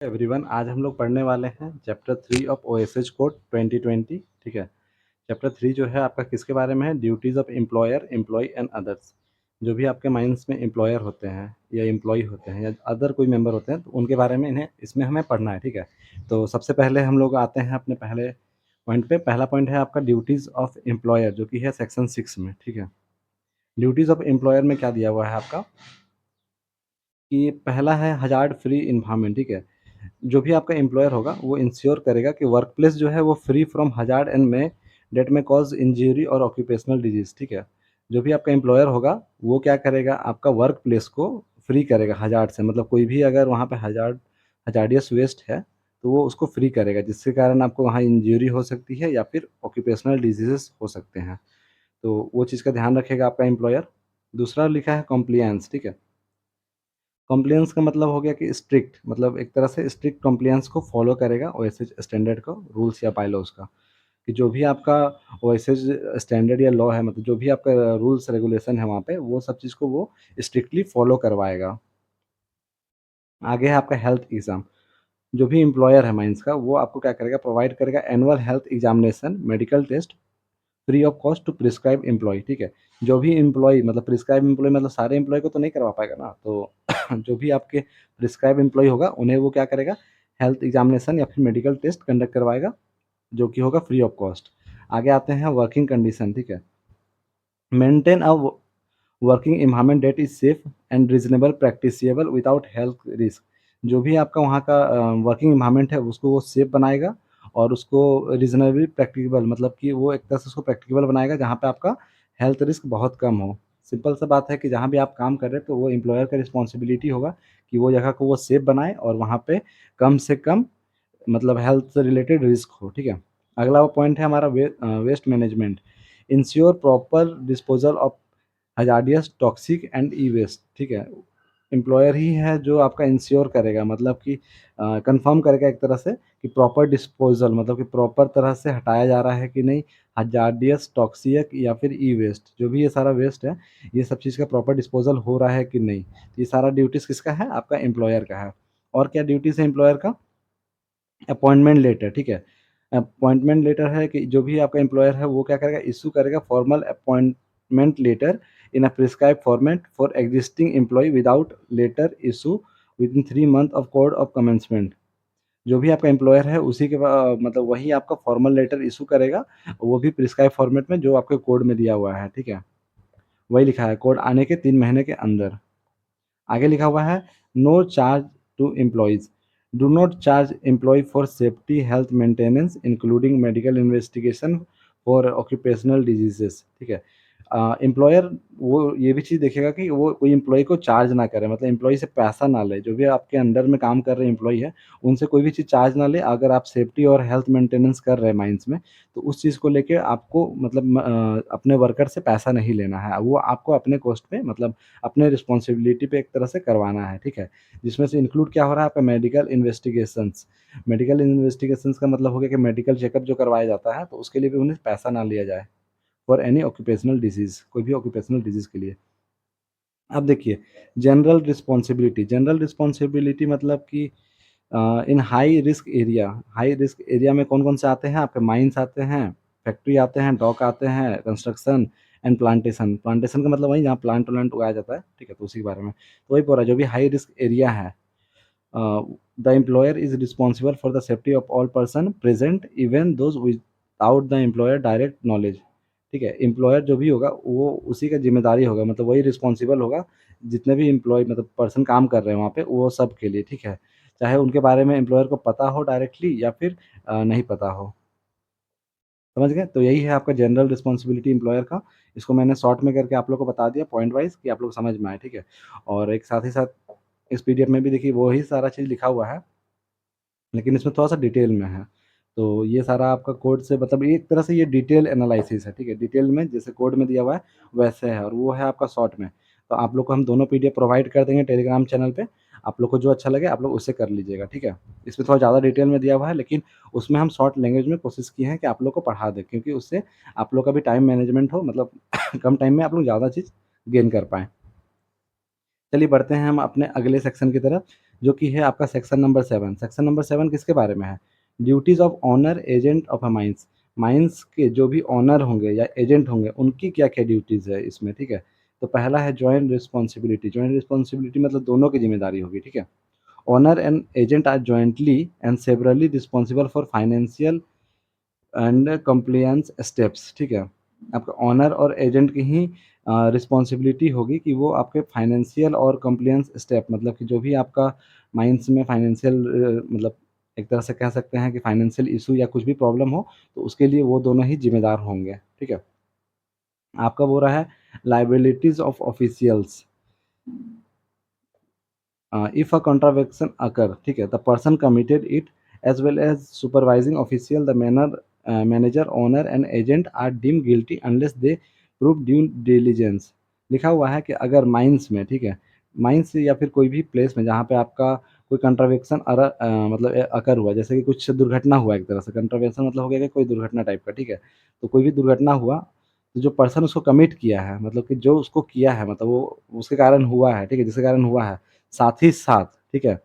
Everyone, आज हम लोग पढ़ने वाले हैं चैप्टर 3 ऑफ ओएसएच कोड 2020। ठीक है। चैप्टर 3 जो है आपका किसके बारे में है? Duties of employer, employ and others. जो भी आपके माइंड्स में एम्प्लॉयर होते हैं या एम्प्लॉय होते हैं या अदर कोई मेंबर होते हैं, तो उनके बारे में इन्हें इसमें हमें पढ़ना है। ठीक है। तो सबसे पहले हम लोग आते हैं अपने पहले पॉइंट पे। पहला पॉइंट है आपका ड्यूटीज़ ऑफ एम्प्लॉयर, जो कि है सेक्शन 6 में। ठीक है। ड्यूटीज़ ऑफ एम्प्लॉयर में क्या दिया हुआ है आपका कि पहला है हज़ार्ड फ्री एनवायरनमेंट। ठीक है। जो भी आपका एम्प्लॉयर होगा वो इंश्योर करेगा कि वर्क प्लेस जो है वो फ्री फ्रॉम हज़ार्ड एंड में डेट में कॉज इंजरी और ऑक्यूपेशनल डिजीज़। ठीक है। जो भी आपका एम्प्लॉयर होगा वो क्या करेगा, आपका वर्क प्लेस को फ्री करेगा हज़ार्ड से। मतलब कोई भी अगर वहाँ पे हज़ार्डियस वेस्ट है तो वो उसको फ्री करेगा, जिसके कारण आपको वहाँ इंजरी हो सकती है या फिर ऑक्यूपेशनल डिजीज़ेज़ हो सकते हैं। तो वो चीज़ का ध्यान रखेगा आपका एम्प्लॉयर। दूसरा लिखा है कॉम्प्लायंस। ठीक है। कॉम्प्लायंस का मतलब हो गया कि स्ट्रिक्ट, मतलब एक तरह से स्ट्रिक्ट कॉम्प्लायंस को फॉलो करेगा ओएसएच स्टैंडर्ड को, रूल्स या बायलॉज का। कि जो भी आपका ओएसएच स्टैंडर्ड या लॉ है, मतलब जो भी आपका रूल्स रेगुलेशन है वहाँ पे, वो सब चीज़ को वो स्ट्रिक्टली फॉलो करवाएगा। आगे है आपका हेल्थ एग्ज़ाम। जो भी एम्प्लॉयर है माइंस का, वो आपको क्या करेगा, प्रोवाइड करेगा annual health examination, medical test free of cost to prescribe employ. ठीक है। जो भी एम्प्लॉय, मतलब प्रिस्क्राइब एम्प्लॉय मतलब सारे एम्प्लॉय को तो नहीं करवा पाएगा ना, तो जो भी आपके प्रिस्क्राइब एम्प्लॉय होगा उन्हें वो क्या करेगा, हेल्थ एग्जामिनेशन या फिर मेडिकल टेस्ट कंडक्ट करवाएगा, जो कि होगा फ्री ऑफ कॉस्ट। आगे आते हैं वर्किंग कंडीशन। ठीक है। Maintain a working environment that is safe and reasonable practicable without health risk. जो भी आपका वहाँ का वर्किंग एनवायरनमेंट है उसको वो सेफ बनाएगा और उसको रीजनेबली प्रैक्टिकेबल, मतलब कि वो एक तरह से उसको प्रैक्टिकेबल बनाएगा जहाँ पे आपका हेल्थ रिस्क बहुत कम हो। सिंपल सा बात है कि जहाँ भी आप काम कर रहे हैं तो वो एम्प्लॉयर का रिस्पॉन्सिबिलिटी होगा कि वो जगह को वो सेफ बनाए और वहाँ पे कम से कम मतलब हेल्थ से रिलेटेड रिस्क हो। ठीक है। अगला वो पॉइंट है हमारा waste management. Ensure proper disposal of hazardous toxic and e waste. ठीक है। एम्प्लॉयर ही है जो आपका इंश्योर करेगा, मतलब कि कंफर्म करेगा एक तरह से कि प्रॉपर डिस्पोजल, मतलब कि प्रॉपर तरह से हटाया जा रहा है कि नहीं हजार्डियस टॉक्सिक या फिर ई वेस्ट। जो भी ये सारा वेस्ट है, ये सब चीज़ का प्रॉपर डिस्पोजल हो रहा है कि नहीं। ये सारा ड्यूटीज़ किसका है? आपका एम्प्लॉयर का है। और क्या ड्यूटीज़ है एम्प्लॉयर का? Appointment letter. ठीक है। अपॉइंटमेंट लेटर है कि जो भी आपका एम्प्लॉयर है वो क्या करेगा, इश्यू करेगा formal appointment letter in a prescribe format for existing employ without letter issue within 3 month of code of commencement. जो भी आपका एम्प्लॉयर है उसी के मतलब वही आपका फॉर्मल लेटर इशू करेगा, वो भी प्रिस्क्राइब फॉर्मेट में जो आपके कोड में दिया हुआ है। ठीक है। वही लिखा है कोड आने के 3 महीने के अंदर। आगे लिखा हुआ है no charge to employees. Do not charge employ for safety health maintenance including medical investigation for occupational diseases. ठीक है। एम्प्लॉयर वो ये भी चीज़ देखेगा कि वो कोई एम्प्लॉय को चार्ज ना करे, मतलब एम्प्लॉय से पैसा ना ले। जो भी आपके अंडर में काम कर रहे एम्प्लॉय है उनसे कोई भी चीज़ चार्ज ना ले। अगर आप सेफ्टी और हेल्थ मेंटेनेंस कर रहे हैं माइंस में, तो उस चीज़ को लेके आपको मतलब अपने वर्कर से पैसा नहीं लेना है। वो आपको अपने कॉस्ट पे, मतलब अपने रिस्पॉन्सिबिलिटी पे एक तरह से करवाना है। ठीक है। जिसमें से इंक्लूड क्या हो रहा है आपका मेडिकल इन्वेस्टिगेशंस। मेडिकल इन्वेस्टिगेशंस का मतलब हो गया कि मेडिकल चेकअप जो करवाया जाता है तो उसके लिए भी उन्हें पैसा ना लिया जाए फॉर एनी ऑक्यूपेशनल डिजीज़, कोई भी ऑक्यूपेशनल डिजीज़ के लिए। अब देखिए जनरल रिस्पॉन्सिबिलिटी मतलब कि इन हाई रिस्क एरिया में कौन-कौन से आते हैं? आपके माइन्स आते हैं, फैक्ट्री आते हैं, डॉक आते हैं, कंस्ट्रक्शन एंड प्लांटेशन। प्लांटेशन का मतलब वही जहाँ प्लांट-व्लांट उगाया जाता है, ठीक है? तो उसी के बारे में। तो वही बोल रहा है जो भी हाई रिस्क एरिया है, the employer is responsible for the safety of all person present even those without the employer direct knowledge. ठीक है। एम्प्लॉयर जो भी होगा वो उसी का ज़िम्मेदारी होगा, मतलब वही रिस्पॉन्सिबल होगा, जितने भी एम्प्लॉयी मतलब पर्सन काम कर रहे हैं वहाँ पे, वो सब के लिए। ठीक है। चाहे उनके बारे में एम्प्लॉयर को पता हो डायरेक्टली या फिर नहीं पता हो। समझ गए? तो यही है आपका जनरल रिस्पॉन्सिबिलिटी एम्प्लॉयर का। इसको मैंने शॉर्ट में करके आप लोग को बता दिया पॉइंट वाइज़ कि आप लोग समझ में आए। ठीक है। और एक साथ ही साथ इस पीडीएफ में भी देखिए वही सारा चीज़ लिखा हुआ है, लेकिन इसमें थोड़ा-सा डिटेल में है। तो ये सारा आपका कोड से मतलब एक तरह से ये डिटेल एनालिसिस है। ठीक है। डिटेल में जैसे कोड में दिया हुआ है वैसे है, और वो है आपका शॉर्ट में। तो आप लोग को हम दोनों पीडीएफ प्रोवाइड कर देंगे टेलीग्राम चैनल पे। आप लोग को जो अच्छा लगे आप लोग उससे कर लीजिएगा। ठीक है। इसमें थोड़ा ज़्यादा डिटेल में दिया हुआ है, लेकिन उसमें हम शॉर्ट लैंग्वेज में कोशिश किए हैं कि आप लोग को पढ़ा दें, क्योंकि उससे आप लोग का भी टाइम मैनेजमेंट हो, मतलब कम टाइम में आप लोग ज़्यादा चीज़ गेन कर पाएँ। चलिए बढ़ते हैं हम अपने अगले सेक्शन की तरफ, जो कि है आपका सेक्शन नंबर 7। सेक्शन नंबर 7 किसके बारे में है? Duties of owner agent of a mines. Mines के जो भी ओनर होंगे या एजेंट होंगे, उनकी क्या-क्या ड्यूटीज़ है इसमें, ठीक है? तो पहला है जॉइंट रिस्पॉन्सिबिलिटी। जॉइंट रिस्पॉन्सिबिलिटी मतलब दोनों की ज़िम्मेदारी होगी, ठीक है? Owner and agent are jointly and severally responsible for financial and compliance steps, ठीक है? आपका ओनर और एजेंट की ही रिस्पॉन्सिबिलिटी होगी कि वो आपके फाइनेंशियल और कंप्लायंस स्टेप, मतलब कि जो भी आपका माइंस में फाइनेंशियल मतलब एक तरह से कह सकते हैं कि फाइनेंशियल इश्यू या कुछ भी प्रॉब्लम हो, तो उसके लिए वो दोनों ही ज़िम्मेदार होंगे, ठीक है? आपका बोल रहा है liabilities of officials. If a contravention occur, ठीक है, the person committed it as well as supervising official, the manager, owner and agent are deemed guilty unless they prove due diligence। लिखा हुआ है कि अगर माइंस में, ठीक है, माइंस या फिर कोई भी प्लेस में जहाँ पे आपका कोई कंट्रावेक्शन मतलब अकर हुआ, जैसे कि कुछ दुर्घटना हुआ, एक तरह से कंट्रावेक्शन मतलब हो गया कि कोई दुर्घटना टाइप का, ठीक है? तो कोई भी दुर्घटना हुआ, तो जो पर्सन उसको कमिट किया है, मतलब कि जो उसको किया है, मतलब वो उसके कारण हुआ है, ठीक है, जिसके कारण हुआ है, साथ ही साथ, ठीक है,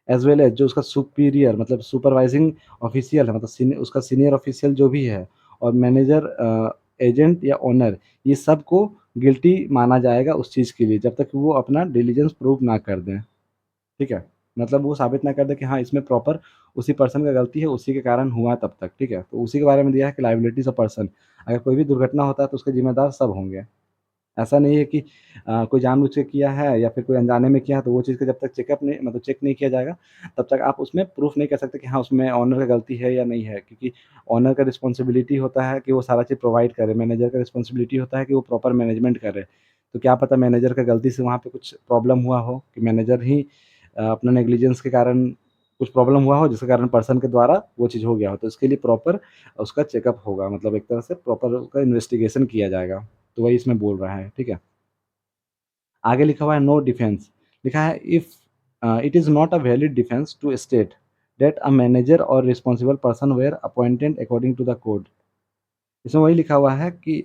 एज़ वेल एज़ जो उसका सुपीरियर मतलब सुपरवाइज़िंग ऑफ़िशियल है, मतलब उसका सीनियर ऑफ़िशियल जो भी है, और मैनेजर, एजेंट या ओनर, ये सबको गिल्टी माना जाएगा उस चीज़ के लिए, जब तक कि वो अपना डिलिजेंस प्रूव ना कर दें, ठीक है? मतलब वो साबित ना कर दें कि हाँ, इसमें प्रॉपर उसी पर्सन का गलती है, उसी के कारण हुआ तब तक, ठीक है? तो उसी के बारे में दिया है कि लायबिलिटीज़ ऑफ पर्सन, अगर कोई भी दुर्घटना होता है तो उसके ज़िम्मेदार सब होंगे। ऐसा नहीं है कि कोई जानबूझ के किया है या फिर कोई अनजाने में किया है, तो वो चीज़ का जब तक चेकअप नहीं, मतलब चेक नहीं किया जाएगा, तब तक आप उसमें प्रूफ़ नहीं कर सकते कि हाँ, उसमें ओनर का गलती है या नहीं है। क्योंकि ओनर का रिस्पॉन्सिबिलिटी होता है कि वो सारा चीज़ प्रोवाइड करे, मैनेजर का रिस्पॉन्सिबिलिटी होता है कि वो प्रॉपर मैनेजमेंट करे। तो क्या पता मैनेजर का गलती से वहाँ पे कुछ प्रॉब्लम हुआ हो, कि मैनेजर ही अपना नेग्लिजेंस के कारण कुछ प्रॉब्लम हुआ हो, जिसके कारण पर्सन के द्वारा वो चीज़ हो गया हो। तो इसके लिए प्रॉपर उसका चेकअप होगा, मतलब एक तरह से प्रॉपर उसका इन्वेस्टिगेशन किया जाएगा। तो वही इसमें बोल रहा है, ठीक है? आगे लिखा हुआ है नो डिफेंस। लिखा है if it is not a valid defence to state that a manager or responsible person were appointed according to the code. इसमें वही लिखा हुआ है कि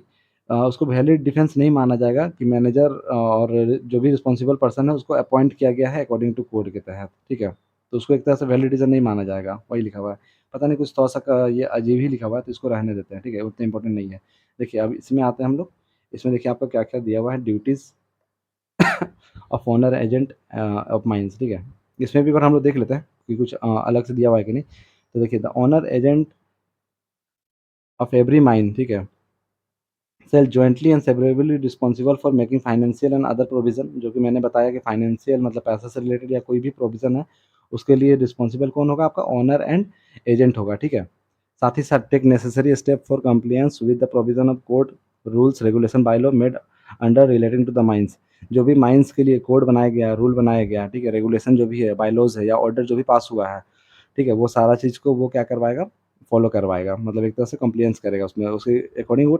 उसको वैलिड डिफेंस नहीं माना जाएगा कि मैनेजर और जो भी रिस्पॉन्सिबल पर्सन है उसको अपॉइंट किया गया है अकॉर्डिंग टू कोड के तहत, ठीक है? तो उसको एक तरह से वैलिड रीज़न नहीं माना जाएगा, वही लिखा हुआ है। पता नहीं कुछ थोड़ा-सा ये अजीब ही लिखा हुआ है, तो इसको रहने देते हैं, ठीक है? उतना इम्पोर्टेंट नहीं है। देखिए अब इसमें आते हैं हम लोग, इसमें देखिए आपको क्या-क्या दिया हुआ है, duties of owner agent of mines, ठीक है? इसमें भी एक बार हम लोग देख लेते हैं कि कुछ अलग से दिया हुआ है कि नहीं। तो देखिए the owner agent of every mine, ठीक है? Shall jointly and severally responsible for making financial and other provision, जो कि मैंने बताया कि फाइनेंशियल मतलब पैसे से रिलेटेड या कोई भी प्रोविज़न है, उसके लिए रिस्पॉन्सिबल कौन होगा? आपका ओनर एंड एजेंट होगा, ठीक है? साथ ही साथ take necessary step for compliance with the provision of code, rules, regulation, by law made under relating to the mines. जो भी माइन्स के लिए कोड बनाया गया है, रूल बनाया गया है, ठीक है? रेगुलेशन जो भी है, बाय लॉज़ है या ऑर्डर जो भी पास हुआ है, ठीक है? वो सारा चीज़ को वो क्या करवाएगा? फ़ॉलो करवाएगा, मतलब एक तरह से कंप्लायंस करेगा उसमें, उसके अकॉर्डिंग वो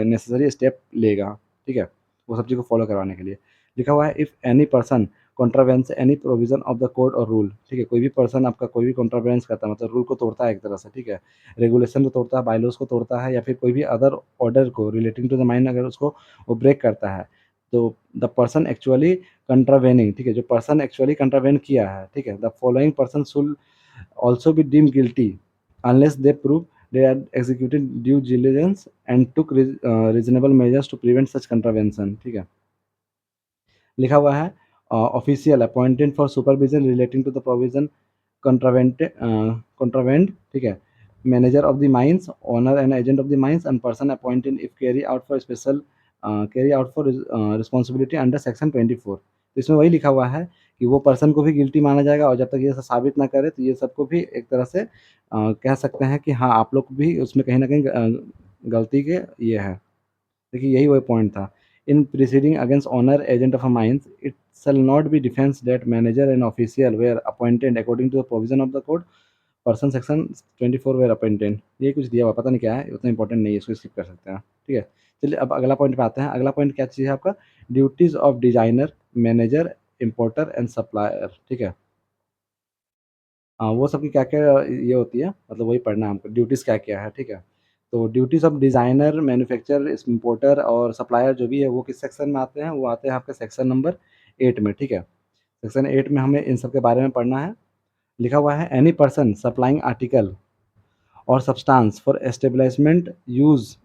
नेसेसरी स्टेप लेगा, ठीक है? वो सब चीज़ को फ़ॉलो करवाने के लिए। लिखा हुआ है if any person contravenes any provision of the code और रूल, ठीक है? कोई भी पर्सन आपका कोई भी कॉन्ट्रावेंस करता है, मतलब रूल को तोड़ता है एक तरह से, ठीक है? रेगुलेशन को तोड़ता है, बाय-लॉज़ को तोड़ता है या फिर कोई भी अदर ऑर्डर को रिलेटिंग टू द माइन अगर उसको वो ब्रेक करता है, तो द पर्सन एक्चुअली कंट्रावेनिंग, ठीक है? जो पर्सन एक्चुअली कंट्रावेन किया है, ठीक है? The following person should also be deemed guilty unless they prove they had executed due diligence and took reasonable measures to prevent such contravention, ठीक है? लिखा हुआ है official appointed for supervision relating to the provision contravened, ठीक है? Manager of the mines, owner and agent of the mines and person appointed if carry out for responsibility under section 24। तो इसमें वही लिखा हुआ है कि वो पर्सन को भी गिल्टी माना जाएगा, और जब तक ये सब साबित ना करे तो ये सबको भी एक तरह से कह सकते हैं कि हाँ, आप लोग भी उसमें कहीं न कहीं गलती के ये हैं। देखिए यही वही पॉइंट था। In proceeding against owner agent of a mines it shall not be defence that manager and official were appointed according to the provision of the code, person section 24 were appointed. ये कुछ दिया हुआ है, पता नहीं क्या है, उतना इंपॉर्टेंट नहीं है, इसको स्किप कर सकते हैं, ठीक है? चलिए अब अगला पॉइंट पे आते हैं। अगला पॉइंट क्या चीज़ है आपका? Duties of designer, manager, importer and supplier, ठीक है? वो सब की क्या-क्या ये होती है, मतलब वही पढ़ना है हमको, ड्यूटीज़ क्या-क्या है, ठीक है? तो duties of designer, manufacturer, importer और सप्लायर जो भी है वो किस सेक्शन में आते हैं? वो आते हैं आपके सेक्शन नंबर 8 में, ठीक है? सेक्शन 8 में हमें इन सब के बारे में पढ़ना है। लिखा हुआ है any person supplying article or substance for establishment use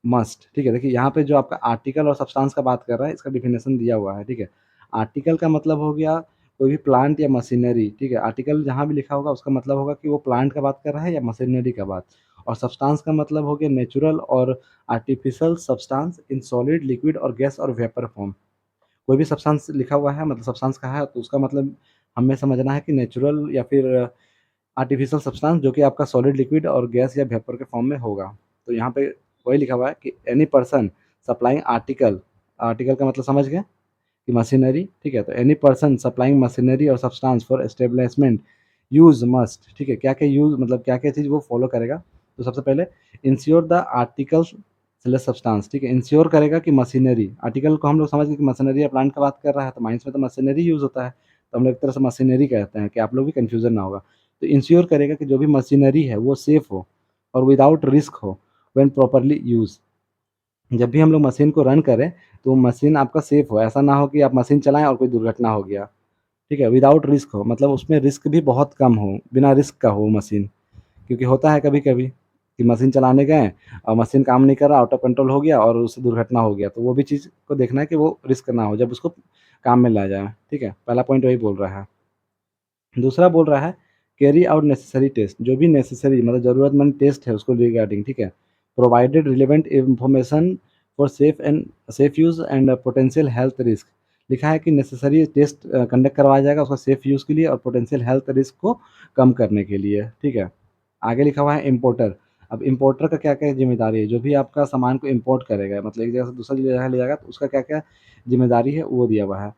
must, ठीक है। देखिए यहाँ पे जो आपका आर्टिकल और सब्सटेंस का बात कर रहा है, इसका डेफिनेशन दिया हुआ है, ठीक है। आर्टिकल का मतलब हो गया कोई भी प्लांट या मशीनरी, ठीक है। आर्टिकल जहाँ भी लिखा होगा उसका मतलब होगा कि वो प्लांट का बात कर रहा है या मशीनरी का बात। और सब्सटेंस का मतलब हो गया नेचुरल और artificial substance in solid, liquid और गैस और वेपर फॉर्म। कोई भी सब्सटेंस लिखा हुआ है मतलब सब्सटेंस का है तो उसका मतलब हमें समझना है कि नेचुरल या फिर आर्टिफिशियल सब्सटेंस जो कि आपका सॉलिड, लिक्विड और गैस या वेपर के फॉर्म में होगा। तो यहाँ पे वही लिखा हुआ है कि any person supplying article, article का मतलब समझ गए कि मशीनरी, ठीक है। तो एनी पर्सन सप्लाइंग मशीनरी और substance for establishment use must, ठीक है। क्या-क्या यूज़ मतलब क्या-क्या चीज़ वो फॉलो करेगा। तो सबसे पहले ensure the articles slash substance, ठीक है। इंश्योर करेगा कि मशीनरी, आर्टिकल को हम लोग समझ गए कि मशीनरी या प्लांट का बात कर रहा है, तो माइंस में तो मशीनरी यूज़ होता है, तो हम लोग एक तरह से मशीनरी कहते हैं कि आप लोग भी कन्फ्यूज़न ना होगा। तो इंश्योर करेगा कि जो भी मशीनरी है वो सेफ़ हो और विदाउट रिस्क हो व्हेन प्रॉपर्ली यूज़। जब भी हम लोग मशीन को रन करें, तो मशीन आपका सेफ़ हो, ऐसा ना हो कि आप मशीन चलाएँ और कोई दुर्घटना हो गया, ठीक है। विदाउट रिस्क हो मतलब उसमें रिस्क भी बहुत कम हो, बिना रिस्क का हो मशीन। क्योंकि होता है कभी-कभी कि मशीन चलाने गए और मशीन काम नहीं कर रहा, आउट ऑफ कंट्रोल हो गया और उससे दुर्घटना हो गया। तो वो भी चीज़ को देखना है कि वो रिस्क ना हो जब उसको काम में लाया जाए, ठीक है। पहला पॉइंट वही बोल रहा है। दूसरा बोल रहा है कैरी आउट नेसेसरी टेस्ट, जो भी नेसेसरी मतलब ज़रूरतमंद टेस्ट है उसको रिगार्डिंग, ठीक है। Provided relevant information for safe use and potential health risk. लिखा है कि नेसेसरी टेस्ट कंडक्ट करवाया जाएगा उसका सेफ यूज़ के लिए और पोटेंशियल हेल्थ रिस्क को कम करने के लिए, ठीक है। आगे लिखा हुआ है इम्पोर्टर। अब इम्पोर्टर का क्या-क्या ज़िम्मेदारी है, जो भी आपका सामान को इम्पोर्ट करेगा मतलब एक जगह से दूसरी जगह ले जाएगा तो उसका क्या-क्या ज़िम्मेदारी है वो दिया हुआ है।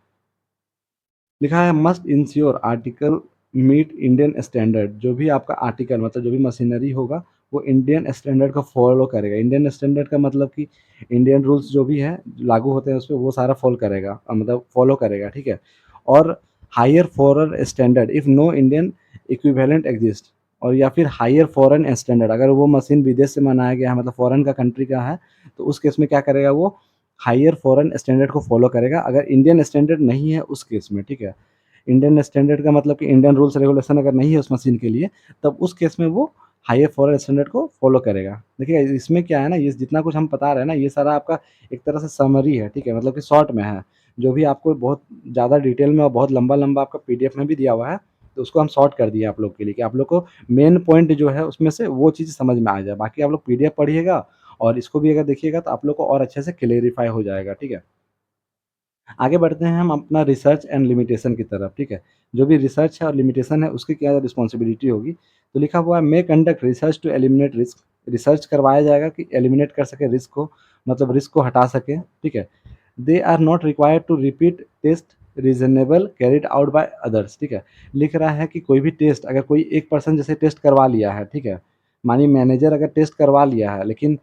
लिखा है must ensure article meet Indian standard, जो भी आपका आर्टिकल मतलब जो भी मशीनरी होगा वो इंडियन स्टैंडर्ड को फॉलो करेगा। इंडियन स्टैंडर्ड का मतलब कि इंडियन रूल्स जो भी हैं लागू होते हैं उसपे वो सारा फॉलो करेगा मतलब फॉलो करेगा, ठीक है। और higher foreign standard if no Indian equivalent exist, और या फिर हायर फॉरेन स्टैंडर्ड अगर वो मशीन विदेश से मँगाया गया है मतलब फॉरेन का कंट्री का है, तो उस केस में क्या करेगा वो हायर फॉरेन स्टैंडर्ड को फॉलो करेगा अगर इंडियन स्टैंडर्ड नहीं है उस केस में, ठीक है। इंडियन स्टैंडर्ड का मतलब कि इंडियन रूल्स रेगुलेशन अगर नहीं है उस मशीन के लिए, तब उस केस में वो हायर फॉरेन स्टैंडर्ड को फॉलो करेगा। देखिए इसमें क्या है ना, ये जितना कुछ हम बता रहे हैं ना, ये सारा आपका एक तरह से समरी है, ठीक है, मतलब कि शॉर्ट में है। जो भी आपको बहुत ज़्यादा डिटेल में और बहुत लंबा-लंबा आपका पीडीएफ में भी दिया हुआ है, तो उसको हम शॉर्ट कर दिए आप लोग के लिए कि आप लोग को मेन पॉइंट जो है उसमें से वो चीज़ समझ में आ जाए। बाकी आप लोग पीडीएफ पढ़िएगा और इसको भी अगर देखिएगा तो आप लोग को और अच्छे से क्लेरिफ़ाई हो जाएगा, ठीक है। आगे बढ़ते हैं हम अपना रिसर्च एंड लिमिटेशन की तरफ, ठीक है। जो भी रिसर्च है और लिमिटेशन है उसकी क्या रिस्पॉन्सिबिलिटी होगी। तो लिखा हुआ है may conduct research to eliminate risk, research करवाया जाएगा कि एलिमिनेट कर सके रिस्क को, मतलब रिस्क को हटा सके, ठीक है। They are not required to repeat test reasonable carried out by others, ठीक है। लिख रहा है कि कोई भी टेस्ट अगर कोई एक पर्सन जैसे टेस्ट करवा लिया है, ठीक है। मानिए मैनेजर अगर टेस्ट करवा लिया है लेकिन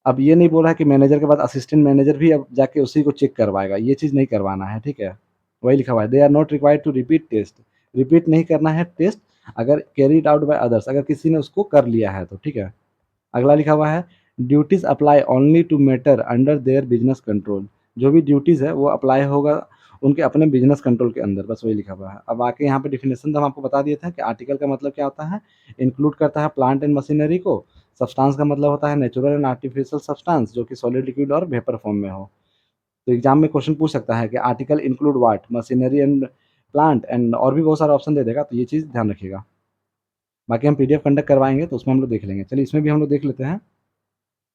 अब ये नहीं बोला है कि मैनेजर के बाद असिस्टेंट मैनेजर भी अब जाके उसी को चेक करवाएगा, ये चीज़ नहीं करवाना है, ठीक है? वही लिखा हुआ है, they are not required to repeat test, repeat नहीं करना है टेस्ट अगर कैरिड आउट बाय अदर्स, अगर किसी ने उसको कर लिया है तो, ठीक है? अगला लिखा हुआ है duties apply only to matter under their business control, जो भी ड्यूटीज़ है वो अप्लाई होगा उनके अपने बिज़नेस कंट्रोल के अंदर, बस वही लिखा हुआ है। अब आके यहाँ पे डेफिनेशन तो हम आपको बता दिए थे कि आर्टिकल का मतलब क्या होता है, इंक्लूड करता है प्लांट एंड मशीनरी को, सब्सटेंस का मतलब होता है नेचुरल एंड आर्टिफिशियल सब्सटेंस जो कि सॉलिड, लिक्विड और वेपर फॉर्म में हो। तो एग्ज़ाम में क्वेश्चन पूछ सकता है कि article include what? Machinery and plant and और भी बहुत सारे ऑप्शन दे देगा, तो ये चीज़ ध्यान रखिएगा। बाकी हम पीडीएफ कंडक्ट करवाएँगे तो उसमें हम लोग देख लेंगे। चलिए इसमें भी हम लोग देख लेते हैं।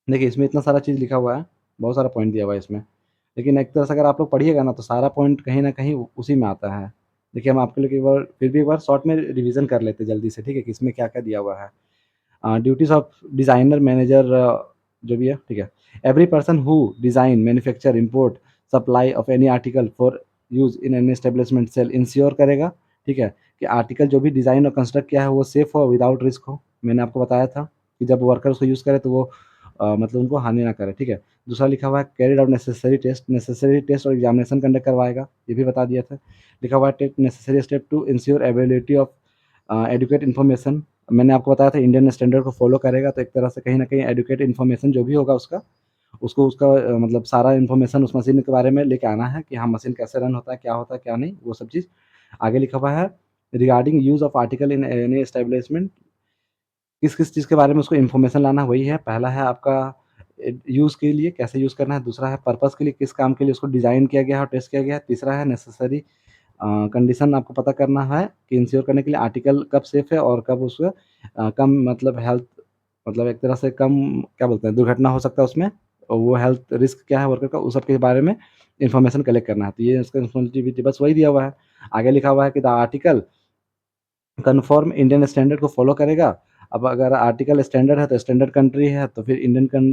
देखिए, इसमें इतना सारा चीज़ लिखा हुआ है, बहुत सारा पॉइंट दिया हुआ है इसमें। लेकिन एक तरह से अगर आप लोग पढ़िएगा ना, तो सारा पॉइंट कहीं न कहीं उसी में आता है। देखिए, हम आपके लिए एक बार फिर भी एक बार शॉर्ट में रिवीज़न कर लेते हैं जल्दी से, ठीक है? कि इसमें क्या-क्या दिया हुआ है। ड्यूटीज़ ऑफ डिज़ाइनर, मैनेजर जो भी है, ठीक है? Every person who design, manufacture, import, supply of any article for use in any establishment shall ensure करेगा, ठीक है? कि आर्टिकल जो भी डिज़ाइन और कंस्ट्रक्ट किया है, वो सेफ़ हो, विदाउट रिस्क हो। मैंने आपको बताया था कि जब वर्कर उसको यूज़ करे तो वो मतलब उनको हानि ना करे, ठीक है। दूसरा लिखा हुआ है कैरिड आउट नेसेसरी टेस्ट और एग्जामिनेशन कंडक्ट करवाएगा, ये भी बता दिया था। लिखा हुआ है take necessary step to ensure availability of adequate information, मैंने आपको बताया था इंडियन स्टैंडर्ड को फॉलो करेगा तो एक तरह से कहीं न कहीं एडुकेट इन्फॉर्मेशन जो भी होगा उसका, उसको उसका मतलब सारा इन्फॉर्मेशन उस मशीन के बारे में लेके आना है कि हाँ, मशीन कैसे रन होता है, क्या नहीं, वो सब चीज़। आगे लिखा हुआ है regarding use of article in any establishment, किस-किस चीज़ के बारे में उसको इन्फॉर्मेशन लाना है, वही है। पहला है आपका यूज़ के लिए कैसे यूज़ करना है, दूसरा है पर्पज़ के लिए किस काम के लिए उसको डिज़ाइन किया गया है और टेस्ट किया गया है, तीसरा है नेसेसरी कंडीशन आपको पता करना है कि इंश्योर करने के लिए आर्टिकल कब सेफ है और कब उसका कम मतलब हेल्थ मतलब एक तरह से कम क्या बोलते हैं दुर्घटना हो सकता है उसमें और वो हेल्थ रिस्क क्या है वर्कर का उस सब के बारे में इन्फॉर्मेशन कलेक्ट करना है। तो ये इसका रिस्पॉन्सिबिलिटी बस वही दिया हुआ है। आगे लिखा हुआ है कि the article confirm Indian standard को फ़ॉलो करेगा। अब अगर आर्टिकल स्टैंडर्ड है तो स्टैंडर्ड कंट्री है तो फिर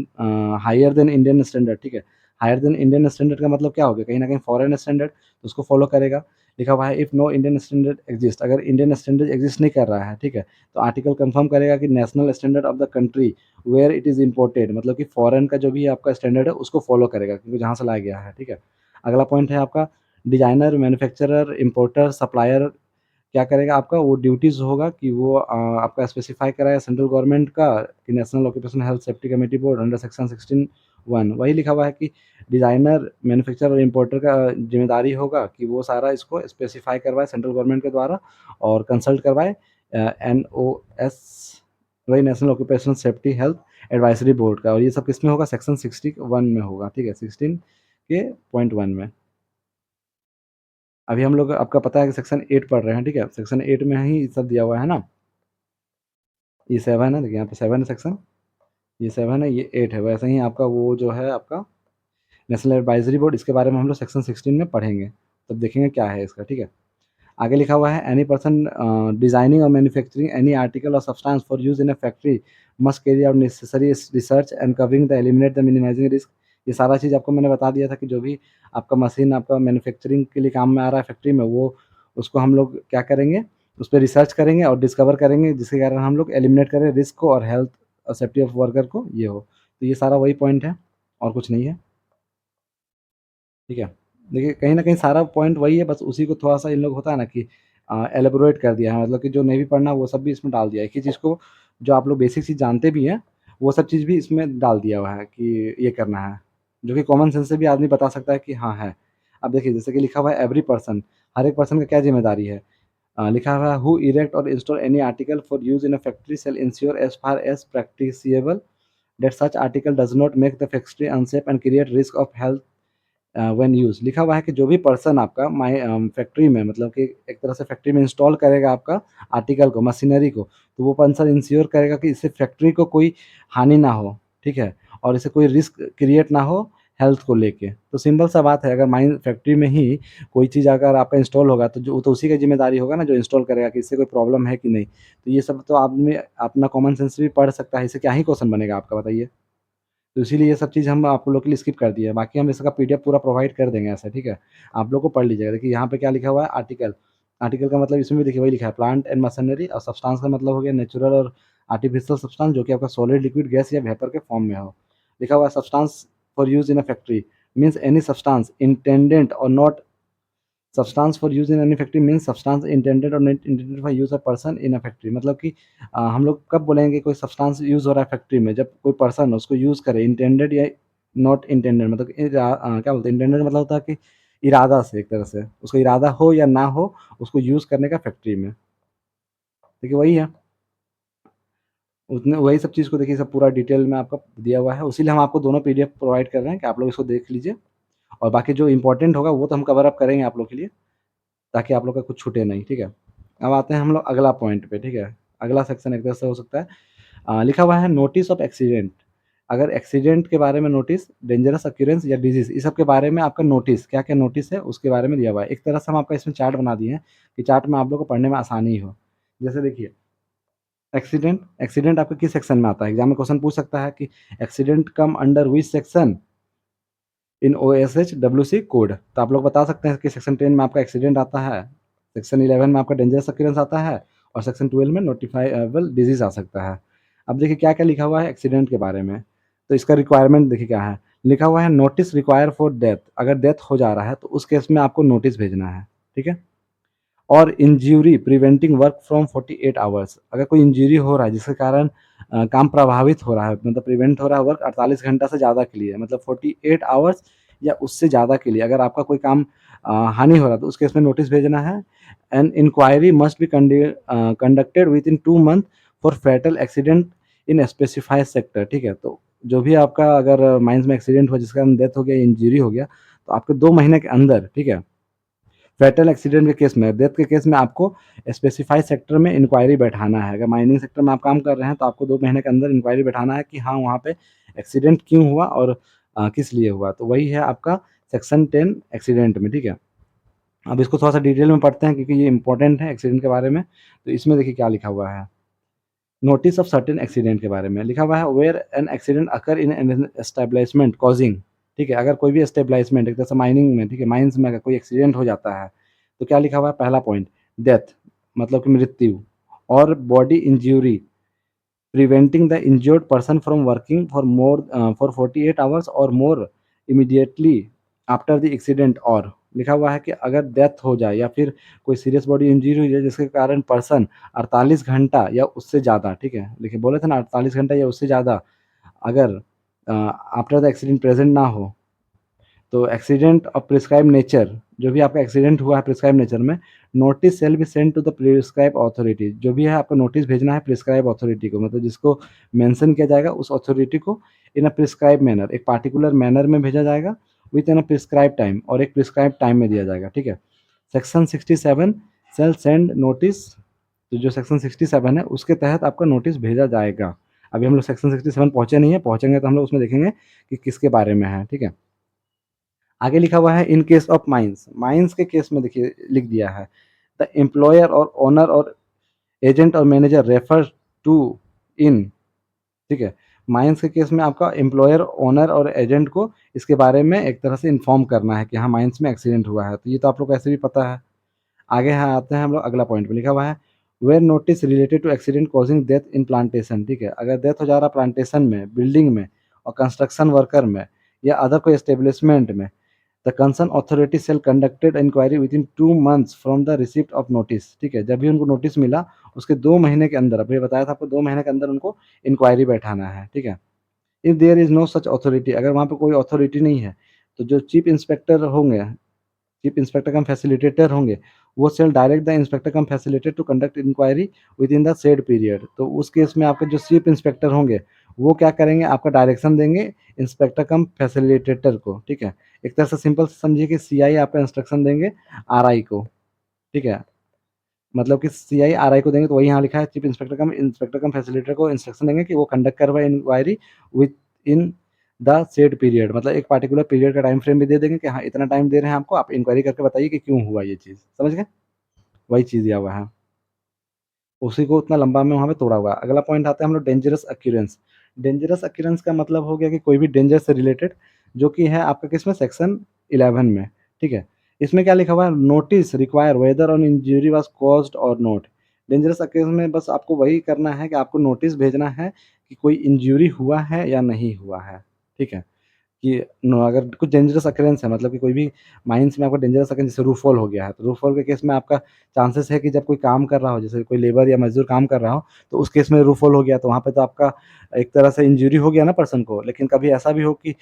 हायर देन इंडियन स्टैंडर्ड, ठीक है। हायर देन इंडियन स्टैंडर्ड का मतलब क्या हो गया? कहीं न कहीं फॉरेन स्टैंडर्ड तो उसको फ़ॉलो करेगा। लिखा हुआ है if no Indian standard exist, अगर इंडियन स्टैंडर्ड एक्जिस्ट नहीं कर रहा है, ठीक है, तो आर्टिकल कन्फर्म करेगा कि national standard of the country where it is imported, मतलब कि फॉरेन का जो भी आपका स्टैंडर्ड है उसको फ़ॉलो करेगा क्योंकि जहाँ से लाया गया है, ठीक है। अगला पॉइंट है आपका डिज़ाइनर, मैन्युफैक्चरर, इम्पोर्टर, सप्लायर क्या करेगा आपका वो ड्यूटीज़ होगा कि वो आपका स्पेसिफ़ाई कराएगा सेंट्रल गवर्नमेंट का कि national occupation health safety committee board under section 16(1) वही लिखा हुआ है कि डिज़ाइनर, मैन्युफैक्चरर और इम्पोर्टर का ज़िम्मेदारी होगा कि वो सारा इसको स्पेसिफ़ाई करवाए सेंट्रल गवर्नमेंट के द्वारा और कंसल्ट करवाए एनओएस वही national occupational safety health advisory board का और ये सब किसमें होगा सेक्शन 61 में होगा, ठीक है, 16 के पॉइंट 1 में। अभी हम लोग आपका पता है कि सेक्शन 8 पढ़ रहे हैं, ठीक है? सेक्शन 8 में ही ये सब दिया हुआ है ना? ये 7 है, देखिए यहाँ पे 7 है सेक्शन, ये 7 है, ये 8 है। वैसे ही आपका वो जो है आपका नेशनल एडवाइज़री बोर्ड इसके बारे में हम लोग सेक्शन 16 में पढ़ेंगे। तब देखेंगे क्या है इसका, ठीक है? आगे लिखा हुआ है any person designing or manufacturing any article or substance for use in a factory must carry out necessary research and covering the eliminate the minimising risk. ये सारा चीज़ आपको मैंने बता दिया था कि जो भी आपका मशीन आपका मैन्युफैक्चरिंग के लिए काम में आ रहा है फैक्ट्री में वो उसको हम लोग क्या करेंगे, उस पे रिसर्च करेंगे और डिस्कवर करेंगे जिसके कारण हम लोग एलिमिनेट करें रिस्क को और हेल्थ और सेफ्टी ऑफ वर्कर को ये हो। तो ये सारा वही पॉइंट है और कुछ नहीं है, ठीक है? देखिए कहीं न कहीं सारा पॉइंट वही है बस उसी को थोड़ा-सा इन लोग होता है ना कि एलेबोरेट कर दिया है मतलब कि जो नहीं भी पढ़ना वो सब भी इसमें डाल दिया है। एक ही चीज़ को जो आप लोग बेसिक चीज़ जानते भी हैं, वो सब चीज़ भी इसमें डाल दिया हुआ है कि ये करना है। जो कि कॉमन सेंस से भी आदमी बता सकता है कि हाँ है। अब देखिए जैसे कि लिखा हुआ है एवरी पर्सन, हर एक पर्सन का क्या ज़िम्मेदारी है? लिखा हुआ है who erect or install any article for use in a factory shall ensure as far as practicable that such article does not make the factory unsafe and create risk of health when used. लिखा हुआ है कि जो भी person आपका factory में मतलब कि एक तरह से फैक्ट्री में इंस्टॉल करेगा आपका आर्टिकल को, मशीनरी को, तो वो पर्सन इंश्योर करेगा कि इससे फैक्ट्री को कोई हानि ना हो, ठीक है? और इससे कोई रिस्क क्रिएट ना हो हेल्थ को लेके। तो सिंपल सा बात है अगर माइन फैक्ट्री में ही कोई चीज़ अगर आपका इंस्टॉल होगा तो जो तो उसी का ज़िम्मेदारी होगा ना जो इंस्टॉल करेगा कि इससे कोई प्रॉब्लम है कि नहीं। तो ये सब तो आदमी अपना कॉमन सेंस से भी पढ़ सकता है, इससे क्या ही क्वेश्चन बनेगा आपका बताइए? तो इसीलिए ये सब चीज़ हम आप लोग के लिए स्किप कर दिए हैं। बाकी हम इसका पीडीएफ पूरा प्रोवाइड कर देंगे ऐसे, ठीक है? आप लोग को पढ़ लीजिएगा। देखिए यहाँ पे क्या लिखा हुआ है आर्टिकल, आर्टिकल का मतलब इसमें भी देखिए वही लिखा है प्लांट एंड मशीनरी और सब्सटेंस का मतलब हो गया नेचुरल और आर्टिफिशियल सब्सटेंस जो कि आपका सॉलिड, लिक्विड, गैस या वेपर के फॉर्म में हो। लिखा हुआ है substance for use in a factory means any substance intended or not substance for use in any factory means substance intended or not intended for use a person in a factory मतलब कि हम लोग कब बोलेंगे कोई substance use हो रहा है फैक्ट्री में जब कोई पर्सन उसको यूज़ करे इंटेंडेड या नॉट इंटेंडेड मतलब क्या बोलते हैं इंटेंडेड मतलब होता है कि इरादा से एक तरह से उसका इरादा हो या ना हो उसको यूज़ करने का फैक्ट्री में। देखिए वही है, उतने वही सब चीज़ को देखिए सब पूरा डिटेल में आपका दिया हुआ है, उसीलिए हम आपको दोनों पीडीएफ प्रोवाइड कर रहे हैं कि आप लोग इसको देख लीजिए और बाकी जो इम्पोर्टेंट होगा वो तो हम कवर अप करेंगे आप लोग के लिए। ताकि आप लोग का कुछ छूटे नहीं, ठीक है? अब आते हैं हम लोग अगला पॉइंट पे, ठीक है? अगला सेक्शन एक तरह से हो सकता है लिखा हुआ है नोटिस ऑफ एक्सीडेंट। अगर एक्सीडेंट के बारे में नोटिस, डेंजरस ऑकरेंस या डिजीज़ इस सब के बारे में आपका नोटिस, क्या-क्या नोटिस है उसके बारे में दिया हुआ है। एक तरह से हम आपका इसमें चार्ट बना दिए हैं कि चार्ट में आप लोग को पढ़ने में आसानी हो। जैसे देखिए एक्सीडेंट, एक्सीडेंट आपका किस सेक्शन में आता है? एग्ज़ाम में क्वेश्चन पूछ सकता है कि accident come under which section? In OSH-WC code. तो आप लोग बता सकते हैं कि सेक्शन 10 में आपका एक्सीडेंट आता है, सेक्शन 11 में आपका डेंजरस ऑकरेंस आता है और सेक्शन 12 में नोटिफाइएबल डिजीज़ आ सकता है। अब देखिए क्या-क्या लिखा हुआ है एक्सीडेंट के बारे में, तो इसका रिक्वायरमेंट देखिए क्या है, लिखा हुआ है नोटिस रिक्वायर फॉर डेथ अगर डेथ हो जा रहा है तो उस केस में आपको नोटिस भेजना है, ठीक है? और injury preventing work from 48 hours. अगर कोई इंजरी हो रहा है जिसके कारण काम प्रभावित हो रहा है, मतलब प्रिवेंट हो रहा है वर्क 48 घंटा से ज़्यादा के लिए, मतलब 48 आवर्स या उससे ज़्यादा के लिए अगर आपका कोई काम हानि हो रहा है तो उस केस में नोटिस भेजना है। An inquiry must be conducted within 2 month for fatal accident in specified sector. ठीक है, तो जो भी आपका अगर माइंस में एक्सीडेंट हुआ जिसका डेथ हो गया, इंजरी हो गया, तो आपके 2 महीने के अंदर, ठीक है, फैटल एक्सीडेंट के केस में, डेथ के केस में आपको स्पेसिफाइड सेक्टर में इंक्वायरी बैठाना है। अगर माइनिंग सेक्टर में आप काम कर रहे हैं तो आपको 2 महीने के अंदर इंक्वायरी बैठाना है कि हाँ, वहाँ पे एक्सीडेंट क्यों हुआ और किस लिए हुआ। तो वही है आपका सेक्शन 10 एक्सीडेंट में, ठीक है। अब इसको थोड़ा-सा डिटेल में पढ़ते हैं क्योंकि ये इम्पोर्टेंट है एक्सीडेंट के बारे में। तो इसमें देखिए क्या लिखा हुआ है। नोटिस ऑफ सर्टेन एक्सीडेंट के बारे में लिखा हुआ है, where an accident occur in an establishment causing. ठीक है, अगर कोई भी एस्टेब्लिशमेंट एक तरह से माइनिंग में, ठीक है, माइंस में अगर कोई एक्सीडेंट हो जाता है तो क्या लिखा हुआ है, पहला पॉइंट, डेथ मतलब कि मृत्यु, और body injury preventing the injured person from working for 48 hours और मोर इमीडिएटली आफ्टर द एक्सीडेंट, और लिखा हुआ है कि अगर डेथ हो जाए या फिर कोई सीरियस बॉडी इंजरी हो जाए जिसके कारण पर्सन 48 घंटा या उससे ज़्यादा, ठीक है, देखिए बोले थे ना 48 घंटा या उससे ज़्यादा अगर आफ्टर द एक्सीडेंट प्रेजेंट ना हो, तो एक्सीडेंट ऑफ प्रिस्क्राइब नेचर, जो भी आपका एक्सीडेंट हुआ है प्रिस्क्राइब नेचर में, notice shall be sent to the prescribe authority. जो भी है आपको नोटिस भेजना है प्रिस्क्राइब अथॉरिटी को, मतलब जिसको मेंशन किया जाएगा उस अथॉरिटी को इन अ प्रिस्क्राइब मैनर, एक पार्टिकुलर मैनर में भेजा जाएगा with in a prescribe time, और एक प्रिस्क्राइब टाइम में दिया जाएगा। ठीक है, सेक्शन 67 सेल सेंड नोटिस, तो जो सेक्शन 67 है उसके तहत आपका नोटिस भेजा जाएगा। अभी हम लोग सेक्शन 67 पहुंचे नहीं है, पहुंचेंगे तो हम लोग उसमें देखेंगे कि किसके बारे में है। ठीक है, आगे लिखा हुआ है in case of mines, mines के केस में देखिए लिख दिया है, द एम्प्लॉयर और ओनर और agent or manager refer to इन। ठीक है, माइंस के केस में आपका एम्प्लॉयर, ओनर और एजेंट को इसके बारे में एक तरह से इन्फॉर्म करना है कि हाँ माइंस में एक्सीडेंट हुआ है, तो ये तो आप लोग को ऐसे भी पता है। आगे यहाँ आते हैं हम लोग, अगला पॉइंट पे लिखा हुआ है where notice related to accident causing death in plantation. ठीक है, अगर डेथ हो जा रहा प्लांटेशन में, बिल्डिंग में और कंस्ट्रक्शन वर्कर में या अदर कोई एस्टेब्लिशमेंट में, the concern authority shall conducted inquiry within 2 months from the receipt of notice. ठीक है, जब भी उनको नोटिस मिला उसके 2 महीने के अंदर, अभी बताया था आपको 2 महीने के अंदर उनको इंक्वायरी बैठाना है। ठीक है, if there is no such authority, अगर वहाँ पे कोई अथॉरिटी नहीं है तो जो चीफ इंस्पेक्टर होंगे, चीफ इंस्पेक्टर कम फैसिलिटेटर होंगे, वो shall direct the inspector cum facilitator to conduct inquiry within the said period. तो उस केस में आपके जो चीफ इंस्पेक्टर होंगे वो क्या करेंगे, आपका डायरेक्शन देंगे इंस्पेक्टर कम फैसिलिटेटर को। ठीक है, एक तरह से सिंपल से समझिए कि सीआई आपका इंस्ट्रक्शन देंगे आरआई को। ठीक है, मतलब कि सीआई आरआई को देंगे, तो वही यहाँ लिखा है चीफ इंस्पेक्टर कम फैसिलिटेटर को इंस्ट्रक्शन देंगे कि वो कंडक्ट करवाए inquiry within the said period, मतलब एक पार्टिकुलर पीरियड का टाइम फ्रेम भी दे देंगे कि हाँ इतना टाइम दे रहे हैं आपको, आप इंक्वायरी करके बताइए कि क्यों हुआ ये चीज़, समझ गए? वही चीज़ दिया हुआ है, उसी को उतना लंबा में वहाँ पे तोड़ा हुआ है। अगला पॉइंट आता है हम लोग डेंजरस अक्यूरेंस। डेंजरस अक्यूरेंस का मतलब हो गया कि कोई भी डेंजर से रिलेटेड, जो कि है आपका किसमें, सेक्शन 11 में। ठीक है, इसमें क्या लिखा हुआ है, notice require whether on injury was caused or not. Dangerous occurrence में बस आपको वही करना है कि आपको नोटिस भेजना है कि कोई इंजरी हुआ है या नहीं हुआ है। ठीक है, कि अगर कुछ डेंजरस अकरेंस है, मतलब कि कोई भी माइंस में आपका डेंजरस अकरेंस, जैसे रूफ फॉल हो गया है, तो रूफ फॉल के केस में आपका चांसेस है कि जब कोई काम कर रहा हो, जैसे कोई लेबर या मजदूर काम कर रहा हो, तो उस केस में रूफ फॉल हो गया तो वहाँ पे तो आपका एक तरह से इंजरी हो गया ना पर्सन को। लेकिन कभी ऐसा भी हो कि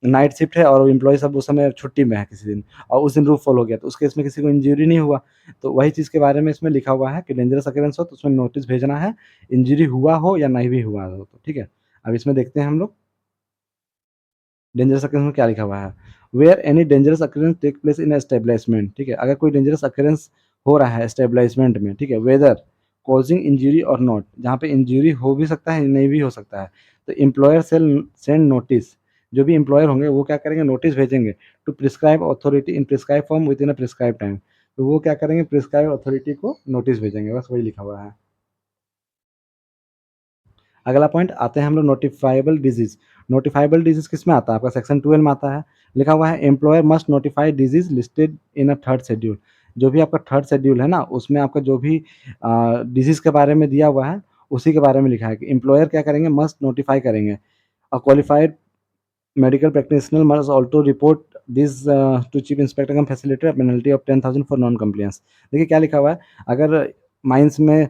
नाइट शिफ्ट है और एम्प्लॉय सब उस समय छुट्टी में है किसी दिन, और उस दिन रूफ फॉल हो गया, तो उस केस में किसी को इंजरी नहीं हुआ। तो वही चीज़ के बारे में इसमें लिखा हुआ है कि डेंजरस अकरेंस हो तो उसमें नोटिस भेजना है, इंजरी हुआ हो या नहीं भी हुआ हो। तो ठीक है, अब इसमें देखते हैं हम लोग डेंजरस अकरेंस में क्या लिखा हुआ है, where any dangerous occurrence take place in establishment. ठीक है, अगर कोई डेंजरस अकरेंस हो रहा है एस्टेब्लिशमेंट में, ठीक है, वेदर कॉजिंग इंजरी और नॉट, जहाँ पे इंजरी हो भी सकता है नहीं भी हो सकता है, तो एम्प्लॉयर सेल सेंड नोटिस, जो भी एम्प्लॉयर होंगे वो क्या करेंगे, नोटिस भेजेंगे to prescribe authority in prescribe form within a prescribe time. तो वो क्या करेंगे, प्रिस्क्राइब अथॉरिटी को नोटिस भेजेंगे, बस वही लिखा हुआ है। अगला पॉइंट आते हैं हम लोग नोटिफाइबल डिजीज। नोटिफाइबल डिजीज किस में आता है, आपका सेक्शन 12 में आता है। लिखा हुआ है employer must notify disease listed in a third schedule. जो भी आपका थर्ड शेड्यूल है ना, उसमें आपका जो भी डिजीज के बारे में दिया हुआ है उसी के बारे में लिखा है कि एम्प्लॉयर क्या करेंगे, मस्ट नोटिफाई करेंगे। A qualified medical practitioner must also report this to chief inspector cum facilitator penalty of 10,000 for non compliance. देखिए क्या लिखा हुआ है, अगर माइंस में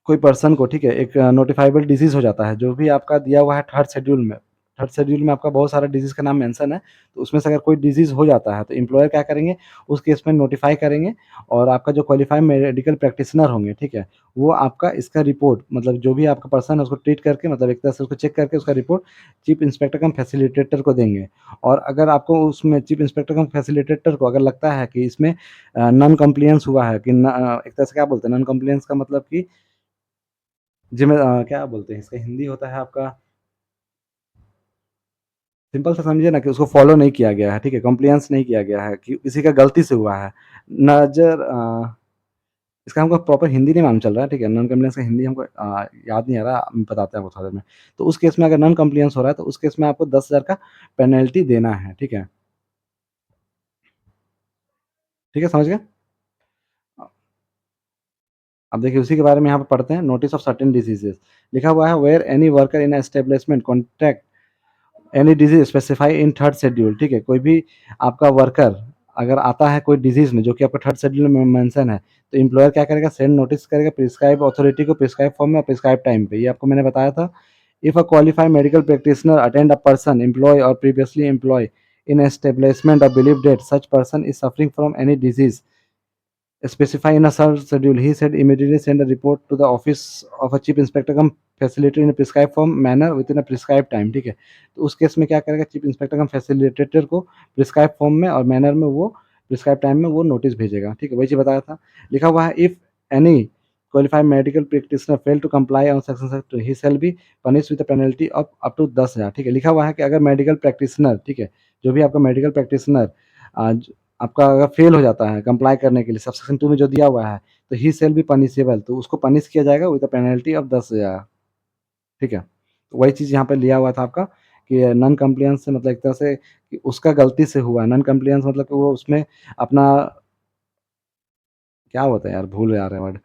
कोई पर्सन को, ठीक है, एक नोटिफाइबल डिजीज़ हो जाता है, जो भी आपका दिया हुआ है थर्ड शेड्यूल में आपका बहुत सारा डिजीज़ का नाम मेंशन है, तो उसमें से अगर कोई डिजीज़ हो जाता है, तो एम्प्लॉयर क्या करेंगे, उस केस में नोटिफ़ाई करेंगे और आपका जो क्वालिफाइड मेडिकल प्रैक्टिशनर होंगे, ठीक है, वो आपका इसका रिपोर्ट, मतलब जो भी आपका पर्सन है उसको ट्रीट करके, मतलब एक तरह से उसको चेक करके उसका report chief inspector cum facilitator को देंगे। और अगर आपको उसमें चीफ इंस्पेक्टर कम फैसिलिटेटर को अगर लगता है कि इसमें नॉन कंप्लायंस हुआ है, कि एक तरह से क्या बोलते हैं, नॉन कंप्लायंस का मतलब कि क्या बोलते हैं इसका हिंदी होता है आपका, सिंपल सा समझिए ना कि उसको फॉलो नहीं किया गया है, ठीक है, कंप्लायंस नहीं किया गया है, कि किसी का गलती से हुआ है। नज़र इसका हमको प्रॉपर हिंदी नहीं मालूम चल रहा है, ठीक है, नॉन कंप्लायंस का हिंदी हमको याद नहीं आ रहा, हम बताते हैं आपको थोड़ी देर में। तो उस केस में अगर नॉन कंप्लायंस हो रहा है, तो उस केस में आपको 10,000 का पेनल्टी देना है, ठीक है? ठीक है, समझ गए? अब देखिए उसी के बारे में यहाँ पे पढ़ते हैं, नोटिस ऑफ सर्टेन डिसीज़ेज़ लिखा हुआ है, where any worker in establishment contact any disease specify in third schedule, ठीक है, कोई भी आपका वर्कर अगर आता है कोई डिजीज में जो कि आपका थर्ड शेड्यूल में मेंशन है, तो एम्प्लॉयर क्या करेगा, सेंड नोटिस करेगा प्रिस्क्राइब अथॉरिटी को, प्रिस्क्राइब फॉर्म में और प्रिस्क्राइब टाइम पे। ये आपको मैंने बताया था। If a qualified medical practitioner attend a person employ or previously employ in establishment or believe that such person is suffering from any disease specify in a schedule, he said immediately send a report to the office of a chief inspector come facilitator in a prescribed form manner within a prescribed time, ठीक है। तो उस case में क्या करेगा, chief inspector cum facilitator को prescribe form में और मैनर में वो प्रिस्क्राइब टाइम में वो नोटिस भेजेगा, ठीक है, वही चीज बताया था। लिखा हुआ है, if any qualified medical practitioner fail to comply on section he shall be punish with penalty of up to 10,000, ठीक है। लिखा हुआ है कि अगर मेडिकल प्रैक्टिशनर, ठीक है, जो भी आपका मेडिकल प्रैक्टिशनर आपका अगर फेल हो जाता है कंप्लाई करने के लिए सबसेक्शन 2 में जो दिया हुआ है, तो ही शैल बी पनिशेबल, तो उसको पनिश किया जाएगा विद अ पेनल्टी ऑफ 10,000, ठीक है। तो वही चीज़ यहाँ पे लिया हुआ था आपका, कि नॉन कंप्लायंस से मतलब एक तरह से कि उसका गलती से हुआ है, नॉन कंप्लायंस मतलब कि वो उसमें अपना क्या होता है यार, भूल जा रहे हैं वर्ड,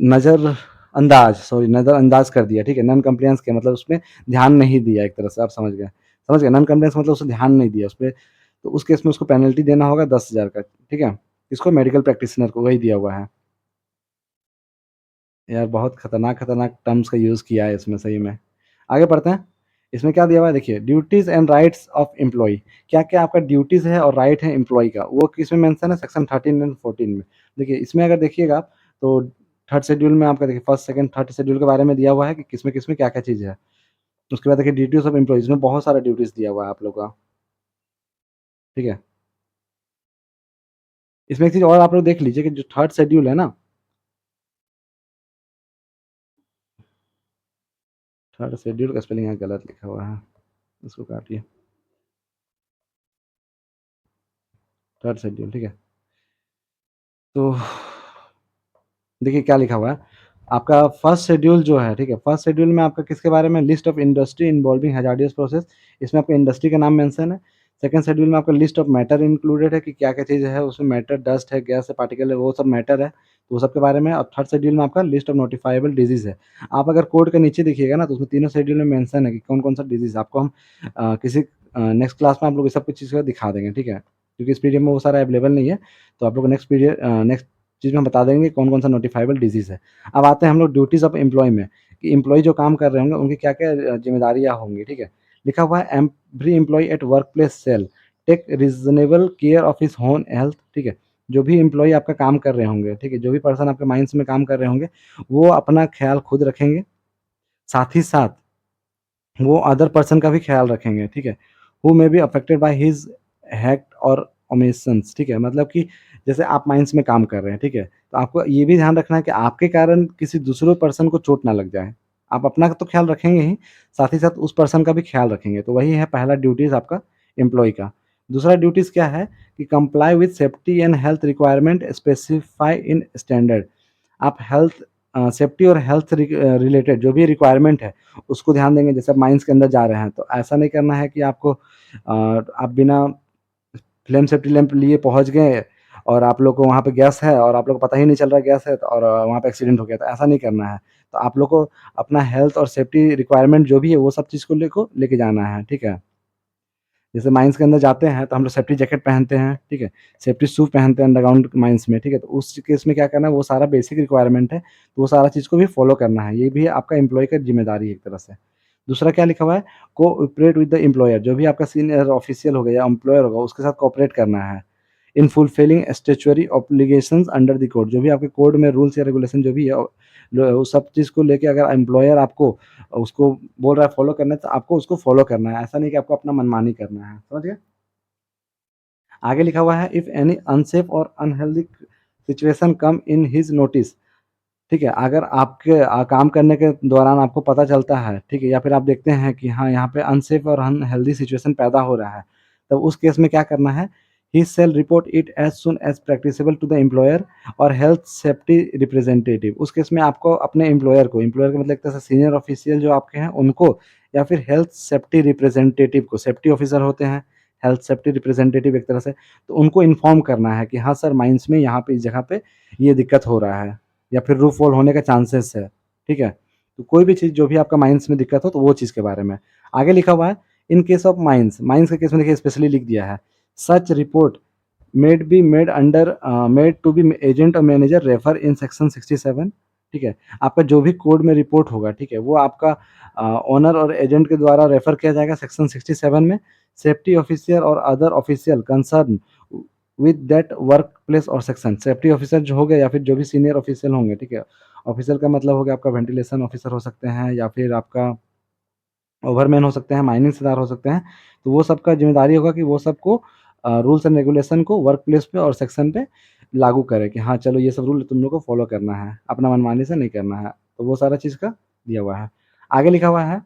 नज़रअंदाज, सॉरी, नज़रअंदाज कर दिया, ठीक है। नॉन कंप्लायंस के मतलब उसमें ध्यान नहीं दिया, एक तरह से आप समझ गए, नॉन कंप्लायंस मतलब उसने ध्यान नहीं दिया उसपे, तो उस केस में उसको पेनल्टी देना होगा 10,000 का, ठीक है। इसको मेडिकल प्रैक्टिशनर को वही दिया हुआ है। यार बहुत खतरनाक टर्म्स का यूज़ किया है इसमें सही में। आगे बढ़ते हैं। इसमें क्या दिया हुआ है देखिए, duties and rights of employee. क्या-क्या आपका ड्यूटीज़ है और राइट है एम्प्लॉयी का, वो किसमें मेंशन है, सेक्शन 13 एंड 14 में। देखिए इसमें अगर देखिएगा आप, तो थर्ड शेड्यूल में आपका देखिए फर्स्ट, सेकंड, थर्ड शेड्यूल के बारे में दिया हुआ है कि किसमें क्या-क्या चीज़ है। उसके बाद देखिए ड्यूटीज़ ऑफ एम्प्लॉयीज़ में बहुत सारा ड्यूटीज़ दिया हुआ है आप लोग का, ठीक है। इसमें एक चीज़ और आप लोग देख लीजिए कि जो थर्ड शेड्यूल है ना, थर्ड शेड्यूल का स्पेलिंग यहाँ गलत लिखा हुआ है, इसको काटिए। थर्ड शेड्यूल, ठीक है। तो देखिए क्या लिखा हुआ है, आपका फर्स्ट शेड्यूल जो है, ठीक है, फर्स्ट शेड्यूल में आपका किसके बारे में, list of industry involving hazardous process, इसमें आपका इंडस्ट्री का नाम मेंशन है। सेकंड शेड्यूल में आपका लिस्ट ऑफ मैटर इंक्लूडेड है कि क्या-क्या चीज़ है, उसमें मैटर, डस्ट है, गैस है, पार्टिकल है, वो सब मैटर है, तो वो सब के बारे में। और थर्ड शेड्यूल में आपका लिस्ट ऑफ नोटिफाइबल डिजीज़ है। आप अगर कोड के नीचे देखिएगा ना, तो उसमें तीनों शेड्यूल में मेंशन है कि कौन-कौन सा डिजीज़ आपको हम किसी नेक्स्ट क्लास में आप लोग ये सब कुछ चीज़ को दिखा देंगे, ठीक है। क्योंकि इस पीडीएफ में वो सारा अवेलेबल नहीं है, तो आप लोग को नेक्स्ट चीज़ में बता देंगे कौन-कौन सा नोटिफाइबल डिजीज़ है। अब आते हैं हम लोग ड्यूटीज़ ऑफ एम्प्लॉयी में, कि एम्प्लॉयी जो काम कर रहे होंगे उनकी क्या-क्या ज़िम्मेदारियाँ होंगी, ठीक है। लिखा हुआ है, every employee at workplace shall take reasonable care of his own health, ठीक है। जो भी एम्प्लॉयी आपका काम कर रहे होंगे, ठीक है, जो भी पर्सन आपके माइंस में काम कर रहे होंगे, वो अपना ख़्याल खुद रखेंगे, साथ ही साथ वो अदर पर्सन का भी ख़्याल रखेंगे, ठीक है। Who may be affected by his act or omissions, ठीक है। मतलब कि जैसे आप माइंस में काम कर रहे हैं, ठीक है, तो आपको ये भी ध्यान रखना है कि आपके कारण किसी दूसरे पर्सन को चोट ना लग जाए। आप अपना तो ख्याल रखेंगे ही, साथ ही साथ उस पर्सन का भी ख्याल रखेंगे। तो वही है पहला ड्यूटीज़ आपका एम्प्लॉयी का। दूसरा ड्यूटीज़ क्या है कि comply with safety and health requirement specify in standard. आप सेफ्टी और हेल्थ रिलेटेड जो भी रिक्वायरमेंट है, उसको ध्यान देंगे। जैसे आप माइंस के अंदर जा रहे हैं, तो ऐसा नहीं करना है कि आप बिना फ्लेम सेफ्टी लैंप लिए पहुँच गए और आप लोग को वहाँ पे गैस है और आप लोग को पता ही नहीं चल रहा है गैस है, तो और वहाँ पे एक्सीडेंट हो गया, तो ऐसा नहीं करना है। तो आप लोग को अपना हेल्थ और सेफ्टी रिक्वायरमेंट जो भी है, वो सब चीज़ को लेके जाना है, ठीक है? जैसे माइंस के अंदर जाते हैं तो हम लोग सेफ्टी जैकेट पहनते हैं, ठीक है? सेफ्टी शू पहनते हैं अंडरग्राउंड माइंस में, ठीक है? तो उस केस में क्या करना है, वो सारा बेसिक रिक्वायरमेंट है, तो वो सारा चीज़ को भी फॉलो करना है। ये भी आपका एम्प्लॉयी का ज़िम्मेदारी है एक तरह से। दूसरा क्या लिखा हुआ है, कोऑपरेट विद द एम्प्लॉयर, जो भी आपका सीनियर ऑफिशियल होगा या एम्प्लॉयर होगा उसके साथ कोऑपरेट करना है। In fulfilling statutory obligations under the code, जो भी आपके कोड में रूल्स या रेगुलेशन जो भी है उस सब चीज़ को लेके अगर एम्प्लॉयर आपको उसको बोल रहा है फॉलो करना है, तो आपको उसको फॉलो करना है। ऐसा नहीं कि आपको अपना मनमानी करना है। समझ गए? आगे लिखा हुआ है, इफ एनी अनसेफ और unhealthy situation come in his notice, ठीक है? अगर आपके काम करने के दौरान आपको पता चलता है, ठीक है? या फिर आप देखते हैं कि हाँ, यहाँ पे अनसेफ और अनहेल्दी सिचुएशन पैदा हो रहा है, तब उस केस में क्या करना है, he shall report it as soon as practicable to the employer or health safety representative. उस केस में आपको अपने एम्प्लॉयर का मतलब एक तरह से सीनियर ऑफिशियल जो आपके हैं उनको, या फिर हेल्थ सेफ्टी रिप्रेजेंटेटिव को, सेफ्टी ऑफिसर होते हैं, हेल्थ सेफ्टी रिप्रेजेंटेटिव एक तरह से, तो उनको इन्फॉर्म करना है कि हाँ सर, माइंस में यहाँ पे इस जगह पे ये दिक्कत हो रहा है, या फिर रूफ फॉल होने का चांसेस है, ठीक है? तो कोई भी चीज़ जो भी आपका माइंस में दिक्कत हो तो वो चीज़ के बारे में। आगे लिखा हुआ है, in case of mines, mines के केस में देखिए स्पेशली लिख दिया है, such report made to be agent or manager refer in section 67, ठीक है? आपका जो भी कोड में रिपोर्ट होगा, ठीक है? वो आपका ओनर और एजेंट के द्वारा रेफर किया जाएगा सेक्शन 67 में। सेफ्टी ऑफिसर और other official concern with that work place और सेक्शन, सेफ्टी ऑफिसर जो हो गए या फिर जो भी सीनियर ऑफिशियल होंगे, ठीक है? ऑफिसर का मतलब हो गया आपका वेंटिलेशन ऑफिसर हो सकते हैं, या फिर आपका ओवरमैन हो सकते हैं, माइनिंग सरदार हो सकते हैं। तो वो सबका ज़िम्मेदारी होगा कि वो सबको रूल्स एंड रेगुलेशन को वर्क प्लेस पे और सेक्शन पे लागू करें कि हाँ, चलो ये सब रूल तुम लोग को फॉलो करना है, अपना मनमानी से नहीं करना है। तो वो सारा चीज़ का दिया हुआ है। आगे लिखा हुआ है,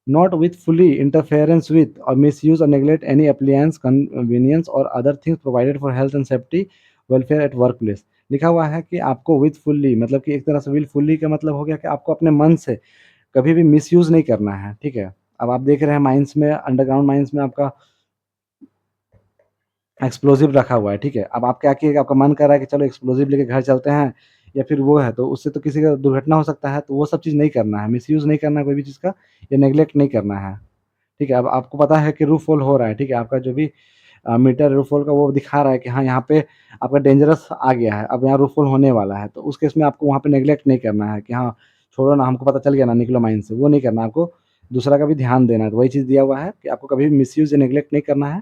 not with fully interference with or misuse or neglect any appliance, convenience or other things provided for health and safety welfare at workplace। लिखा हुआ है कि आपको विथ फुल्ली, मतलब कि एक तरह से विल फुल्ली का मतलब हो गया कि आपको अपने मन से कभी भी मिसयूज़ नहीं करना है, ठीक है? अब आप देख रहे हैं माइंस में, अंडरग्राउंड माइंस में आपका एक्सप्लोज़िव रखा हुआ है, ठीक है? अब आप क्या किए, आपका मन कर रहा है कि चलो एक्सप्लोज़िव लेके घर चलते हैं, या फिर वो है तो उससे तो किसी का दुर्घटना हो सकता है, तो वो सब चीज़ नहीं करना है, मिसयूज़ नहीं करना है कोई भी चीज़ का, या नेगलेक्ट नहीं करना है। ठीक है, अब आपको पता है कि रूफ फॉल हो रहा है, ठीक है? आपका जो भी मीटर रूफ फॉल का वो दिखा रहा है कि हाँ, यहाँ पे आपका डेंजरस आ गया है, अब यहाँ रूफ फॉल होने वाला है, तो उस केस में आपको वहाँ पे नेगलेक्ट नहीं करना है कि हाँ, छोड़ो ना, हमको पता चल गया ना, निकलो माइन से, वो नहीं करना है आपको, दूसरा का भी ध्यान देना है। तो वही चीज़ दिया हुआ है कि आपको कभी भी मिसयूज़ या नेगलेक्ट नहीं करना है,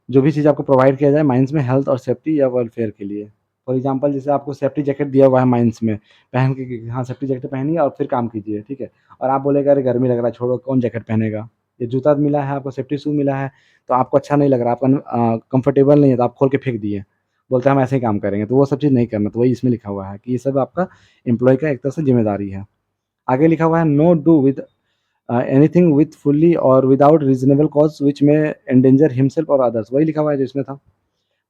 जो भी चीज़ आपको प्रोवाइड किया जाए माइंस में हेल्थ और सेफ्टी या वेलफेयर के लिए। फॉर एग्ज़ाम्पल जैसे आपको सेफ्टी जैकेट दिया हुआ है माइंस में, पहन के कि हाँ, सेफ्टी जैकेट पहनिए और फिर काम कीजिए, ठीक है? और आप बोलेंगे अरे गर्मी लग रहा है, छोड़ो कौन जैकेट पहनेगा? ये जूता मिला है आपको, सेफ्टी शू मिला है, तो आपको अच्छा नहीं लग रहा, आपका कंफर्टेबल नहीं है, तो आप खोल के फेंक दिए। बोलते हैं हम ऐसे ही काम करेंगे, तो वो सब चीज़ नहीं करना, तो वही इसमें लिखा हुआ है कि ये सब आपका एम्प्लॉयी का एक तरह से ज़िम्मेदारी है। आगे लिखा हुआ है, no do with anything with fully or without reasonable cause which may endanger himself or others, वही लिखा हुआ है जो इसमें था।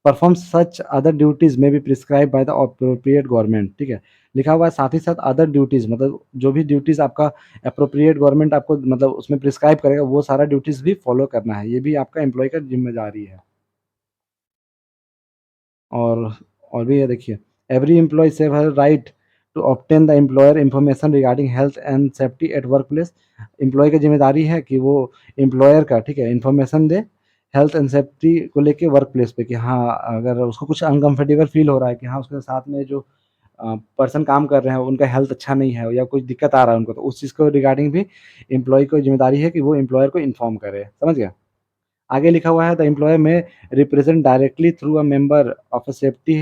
Perform such other duties may be prescribe by the appropriate government, ठीक है? लिखा हुआ है साथ ही साथ अदर ड्यूटीज़, मतलब जो भी ड्यूटीज़ आपका एप्रोप्रिएट गवर्नमेंट आपको मतलब उसमें प्रिस्क्राइब करेगा, वो सारा ड्यूटीज़ भी फॉलो करना है। ये भी आपका एम्प्लॉयी का ज़िम्मेदारी है। और और भी है देखिए, every employee have her right to obtain the employer information regarding health and safety at work place. Employee की ज़िम्मेदारी है कि वो एम्प्लॉयर का, ठीक है, इन्फॉर्मेशन दे हेल्थ एंड सेफ्टी को लेके वर्क प्लेस पे कि हाँ, अगर उसको कुछ अनकम्फर्टेबल फ़ील हो रहा है कि हाँ, उसके साथ में जो पर्सन काम कर रहे हैं उनका हेल्थ अच्छा नहीं है या कुछ दिक्कत आ रहा है उनको, तो उस चीज़ को रिगार्डिंग भी एम्प्लॉयी को ज़िम्मेदारी है कि वो एम्प्लॉयर को इन्फॉर्म करे। समझ गए? आगे लिखा हुआ है, the employer may represent directly through a member of a safety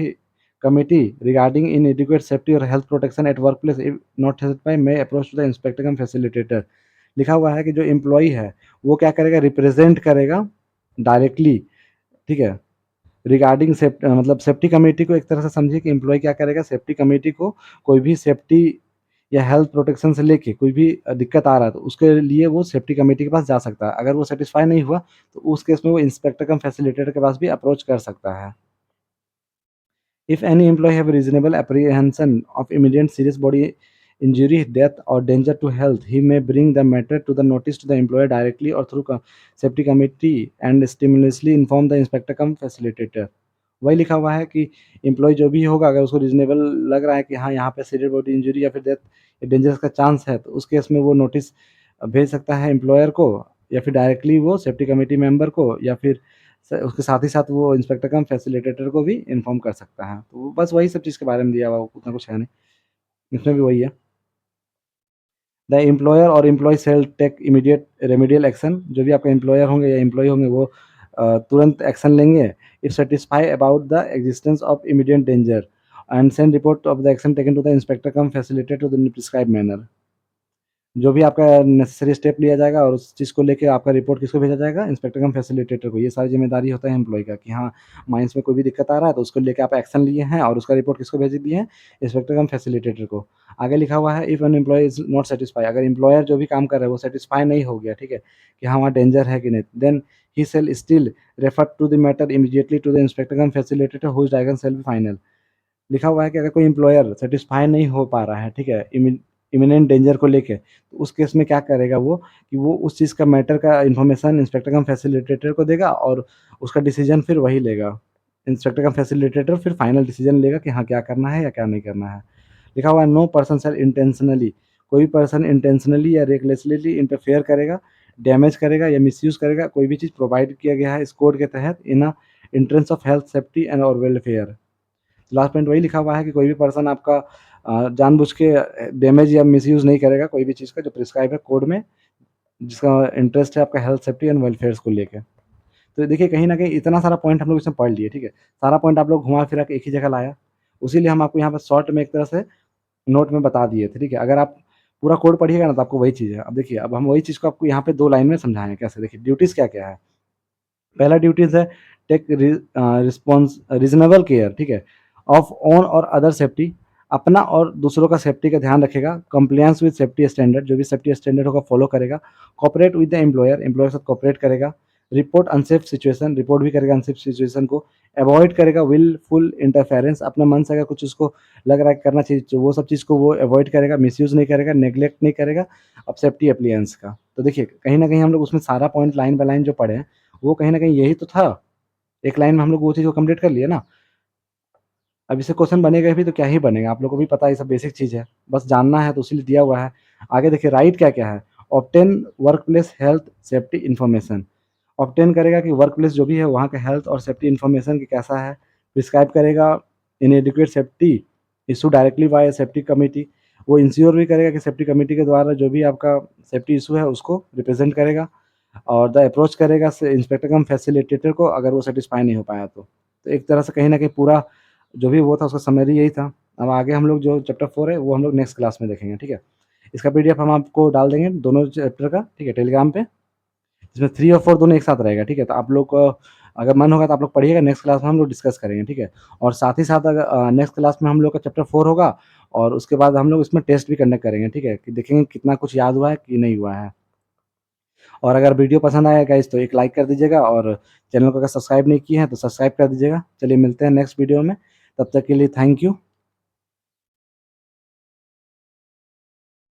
committee regarding inadequate safety और health protection at work place, if not satisfied may approach to the inspector cum facilitator. लिखा हुआ है कि जो एम्प्लॉई है वो क्या करेगा, रिप्रेजेंट करेगा डायरेक्टली, ठीक है, रिगार्डिंग मतलब सेफ्टी कमेटी को, एक तरह से समझिए कि एम्प्लॉय क्या करेगा, सेफ्टी कमेटी को कोई भी सेफ्टी या हेल्थ प्रोटेक्शन से लेके कोई भी दिक्कत आ रहा है तो उसके लिए वो सेफ्टी कमेटी के पास जा सकता है। अगर वो सैटिस्फाई नहीं हुआ तो उस केस में वो इंस्पेक्टर कम फैसिलिटेटर के पास भी अप्रोच कर सकता है। If any employee have reasonable apprehension of immediate serious body injury, death, or danger to health, he may bring the matter to the notice to the employer directly or through safety committee and stimulously inform the inspector cum facilitator। वही लिखा हुआ है कि employ जो भी होगा, अगर उसको रीजनेबल लग रहा है कि हाँ, यहाँ पे सीरियस बॉडी इंजरी या फिर डेथ या डेंजरस का चांस है, तो उस केस में वो नोटिस भेज सकता है एम्प्लॉयर को या फिर डायरेक्टली वो सेफ्टी कमेटी मेंबर को या फिर उसके साथ ही साथ वो इंस्पेक्टर कम फैसिलिटेटर को भी इन्फॉर्म कर सकता है। तो बस वही सब चीज़ के बारे में दिया हुआ, उतना कुछ है नहीं, इसमें भी वही है। The employer or employ shall take immediate remedial action, जो भी आपके एम्प्लॉयर होंगे या एम्प्लॉय होंगे वो तुरंत एक्शन लेंगे if satisfy about the existence of immediate danger and send report of the action taken to the inspector cum facilitator to the prescribe manner. जो भी आपका नेसेसरी स्टेप लिया जाएगा और उस चीज़ को लेके आपका रिपोर्ट किसको भेजा जाएगा, इंस्पेक्टर कम फैसिलिटेटर को। ये सारी जिम्मेदारी होता है एम्प्लॉय का कि हाँ, माइंस में कोई भी दिक्कत आ रहा है तो उसको लेके आप एक्शन लिए हैं और उसका रिपोर्ट किसको भेज दिए हैं, इंस्पेक्टर कम फैसिलिटेटर को। आगे लिखा हुआ है if an employ is not satisfy, अगर एम्प्लॉयर जो भी काम कर रहा है वो सैटिस्फाई नहीं हो गया, ठीक है, कि हाँ, वहाँ डेंजर है कि नहीं, then he shall still refer to the matter immediately to the inspector cum facilitator whose direction shall be final. लिखा हुआ है कि अगर कोई एम्प्लॉयर सेटिस्फाई नहीं हो पा रहा है, ठीक है, इमिनेंट डेंजर को लेके, तो उस केस में क्या करेगा वो, कि वो उस चीज़ का मैटर का इन्फॉर्मेशन इंस्पेक्टर कम फैसिलिटेटर को देगा और उसका डिसीजन फिर वही लेगा। इंस्पेक्टर कम फैसिलिटेटर फिर फाइनल डिसीजन लेगा कि हाँ, क्या करना है या क्या नहीं करना है। लिखा हुआ है नो पर्सन शैल इंटेंशनली, कोई भी पर्सन इंटेंशनली या रेकलेसली इंटरफेयर करेगा, डैमेज करेगा या मिसयूज़ करेगा कोई भी चीज़ प्रोवाइड किया गया है इस कोड के तहत इन interest of health, safety and और वेलफेयर। लास्ट पॉइंट वही लिखा हुआ है कि कोई भी पर्सन आपका जानबूझ के डैमेज या मिसयूज़ नहीं करेगा कोई भी चीज़ का जो प्रिस्क्राइब है कोड में, जिसका इंटरेस्ट है आपका हेल्थ, सेफ्टी एंड वेलफेयर्स को लेके। तो देखिए कहीं न कहीं इतना सारा पॉइंट हम लोग इसमें पढ़ लिए, ठीक है? सारा पॉइंट आप लोग घुमा-फिरा के एक ही जगह लाया। उसीलिए हम आपको यहाँ पे शॉर्ट में एक तरह से नोट में बता दिए थे, ठीक है? अगर आप पूरा कोड पढ़िएगा ना तो आपको वही चीज़ है। अब देखिए, अब हम वही चीज़ को आपको यहाँ पे 2 लाइन में समझाएँ हैं कैसे, देखिए ड्यूटीज़ क्या-क्या है। पहला ड्यूटीज़ है टेक रिस्पॉन्स रीज़नेबल केयर, ठीक है, ऑफ ओन और अदर सेफ्टी, अपना और दूसरों का सेफ्टी का ध्यान रखेगा, कंप्लायंस विद सेफ्टी स्टैंडर्ड, जो भी सेफ्टी स्टैंडर्ड होगा फॉलो करेगा, cooperate with the employer, employer के साथ कोऑपरेट करेगा, रिपोर्ट अनसेफ सिचुएशन, रिपोर्ट भी करेगा अनसेफ सिचुएशन को, अवॉइड करेगा विलफुल इंटरफेरेंस, अपने मन से अगर कुछ उसको लग रहा है करना चाहिए तो वो सब चीज़ को वो अवॉइड करेगा, मिसयूज़ नहीं करेगा, नेग्लेक्ट नहीं करेगा अब सेफ्टी एप्लियंस का। तो देखिए कहीं न कहीं हम लोग उसमें सारा पॉइंट लाइन बाय लाइन जो पढ़े हैं वो कहीं न कहीं यही तो था। एक लाइन में हम लोग वो चीज़ को कंप्लीट कर लिए ना। अब इससे क्वेश्चन बनेगा भी तो क्या ही बनेगा, आप लोगों को भी पता है ये सब बेसिक चीज़ है। बस जानना है तो इसीलिए दिया हुआ है। आगे देखिए राइट क्या-क्या है? Obtain workplace health safety information. Obtain करेगा कि वर्कप्लेस जो भी है वहाँ का हेल्थ और सेफ्टी इन्फॉर्मेशन कि कैसा है। प्रिस्क्राइब करेगा inadequate safety issue directly by safety committee. वो इंश्योर भी करेगा कि सेफ्टी कमिटी के द्वारा जो भी आपका सेफ्टी इश्यू है उसको रिप्रेज़ेंट करेगा और द अप्रोच करेगा से इंस्पेक्टर कम फैसिलिटेटर को अगर वो सैटिस्फाई नहीं हो पाया तो। तो एक तरह से कहीं न कहीं पूरा जो भी वो था उसका समरी यही था। अब आगे हम लोग जो चैप्टर 4 है वो हम लोग नेक्स्ट क्लास में देखेंगे, ठीक है? इसका पीडीएफ हम आपको डाल देंगे दोनों चैप्टर का, ठीक है? टेलीग्राम पे। इसमें 3 और 4 दोनों एक साथ रहेगा, ठीक है? तो आप लोग को अगर मन होगा तो आप लोग पढ़िएगा, नेक्स्ट क्लास में हम लोग डिस्कस करेंगे, ठीक है? और साथ ही साथ अगर नेक्स्ट क्लास में हम लोग का चैप्टर 4 होगा और उसके बाद हम लोग इसमें टेस्ट भी कंडक्ट करेंगे, ठीक है? कि देखेंगे कितना कुछ याद हुआ है कि नहीं हुआ है। और अगर वीडियो पसंद आया गाइज़ तो एक लाइक कर दीजिएगा और चैनल को अगर सब्सक्राइब नहीं किए हैं तो सब्सक्राइब कर दीजिएगा। चलिए मिलते हैं नेक्स्ट वीडियो में, तब तक के लिए थैंक यू।